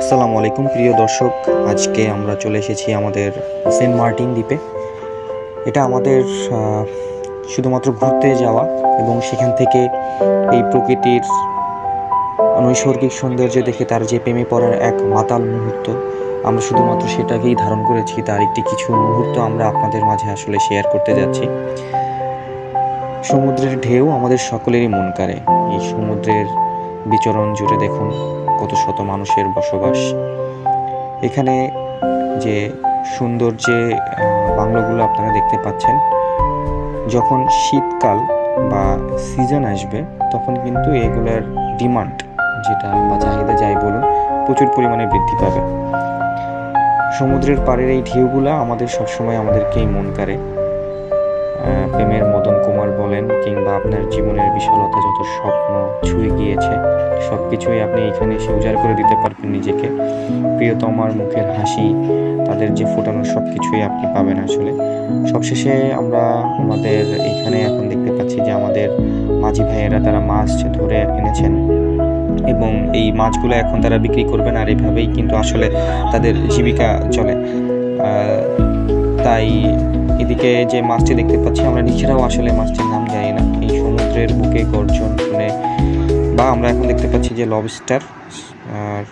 আসসালামু আলাইকুম প্রিয় দর্শক, আজকে আমরা চলে এসেছি আমাদের সেন্ট মার্টিন দ্বীপে। এটা আমাদের শুধুমাত্র ঘুরতে যাওয়া এবং সেখান থেকে এই প্রকৃতির নৈসর্গিক সৌন্দর্য দেখে তার যে প্রেমে পড়ার এক মাতাল মুহূর্ত, আমরা শুধুমাত্র সেটাকেই ধারণ করেছি। তার একটি কিছু মুহূর্ত আমরা আপনাদের মাঝে আসলে শেয়ার করতে যাচ্ছি। সমুদ্রের ঢেউ আমাদের সকলেরই মন কাড়ে। এই সমুদ্রের বিচরণ জুড়ে দেখুন কত শত মানুষের বসবাস। এখানে যে সুন্দর যে বাংলোগুলো আপনারা দেখতে পাচ্ছেন, যখন শীতকাল বা সিজন আসবে তখন কিন্তু এগুলার ডিমান্ড যেটা বা চাহিদা যাই বলুন প্রচুর পরিমাণে বৃদ্ধি পাবে। সমুদ্রের পাড়ের এই ঢেউগুলা আমাদের সবসময় আমাদেরকেই মন কাড়ে। প্রেমের মদন কুমার বলেন কিংবা আপনার জীবনের বিশালতা, যত স্বপ্ন ছুঁয়ে গিয়েছে সব কিছুই আপনি এখানে এসে উজাড় করে দিতে পারবেন নিজেকে। প্রিয়তমার মুখের হাসি, তাদের যে ফোটানো সব কিছুই আপনি পাবেন আসলে। সবশেষে আমরা আমাদের এখানে এখন দেখতে পাচ্ছি যে আমাদের মাঝি ভাইয়েরা তারা মাছ ধরে এনেছেন এবং এই মাছগুলো এখন তারা বিক্রি করবেন, আর এভাবেই কিন্তু আসলে তাদের জীবিকা চলে। তাই এদিকে যে মাছটি দেখতে পাচ্ছি, আমরা নিজেরাও আসলে মাছটির নাম জানি না। এই সমুদ্রের বুকে গর্জন শুনে বা আমরা এখন দেখতে পাচ্ছি যে লবস্টার, আর